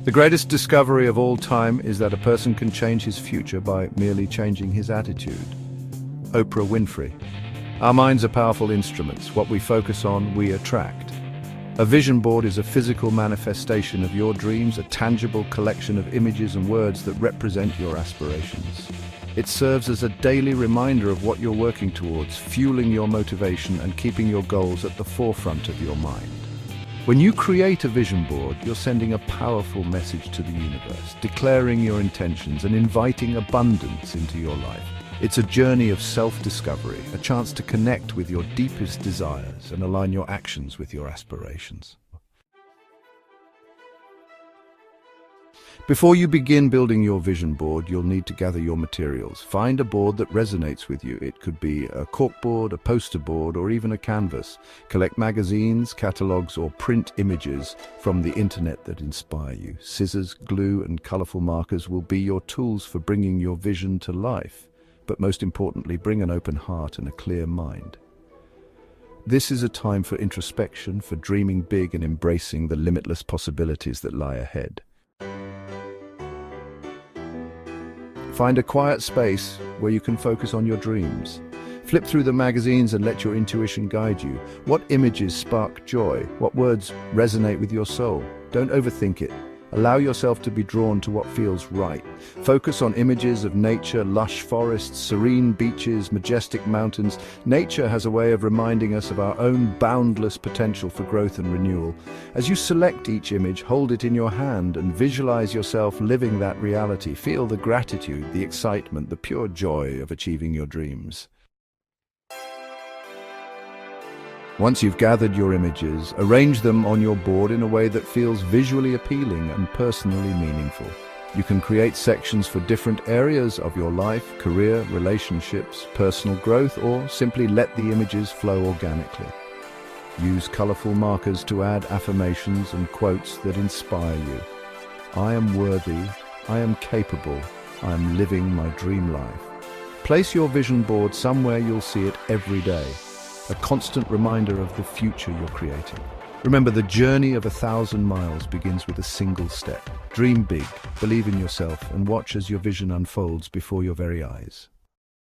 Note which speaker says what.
Speaker 1: The greatest discovery of all time is that a person can change his future by merely changing his attitude. Oprah Winfrey. Our minds are powerful instruments. What we focus on, we attract. A vision board is a physical manifestation of your dreams, a tangible collection of images and words that represent your aspirations. It serves as a daily reminder of what you're working towards, fueling your motivation and keeping your goals at the forefront of your mind. When you create a vision board, you're sending a powerful message to the universe, declaring your intentions and inviting abundance into your life. It's a journey of self-discovery, a chance to connect with your deepest desires and align your actions with your aspirations. Before you begin building your vision board, you'll need to gather your materials. Find a board that resonates with you. It could be a corkboard, a poster board, or even a canvas. Collect magazines, catalogs, or print images from the internet that inspire you. Scissors, glue, and colorful markers will be your tools for bringing your vision to life. But most importantly, bring an open heart and a clear mind. This is a time for introspection, for dreaming big and embracing the limitless possibilities that lie ahead. Find a quiet space where you can focus on your dreams. Flip through the magazines and let your intuition guide you. What images spark joy? What words resonate with your soul? Don't overthink it. Allow yourself to be drawn to what feels right. Focus on images of nature, lush forests, serene beaches, majestic mountains. Nature has a way of reminding us of our own boundless potential for growth and renewal. As you select each image, hold it in your hand and visualize yourself living that reality. Feel the gratitude, the excitement, the pure joy of achieving your dreams. Once you've gathered your images, arrange them on your board in a way that feels visually appealing and personally meaningful. You can create sections for different areas of your life, career, relationships, personal growth, or simply let the images flow organically. Use colorful markers to add affirmations and quotes that inspire you. I am worthy, I am capable, I am living my dream life. Place your vision board somewhere you'll see it every day. A constant reminder of the future you're creating. Remember, the journey of 1,000 miles begins with a single step. Dream big, believe in yourself, and watch as your vision unfolds before your very eyes.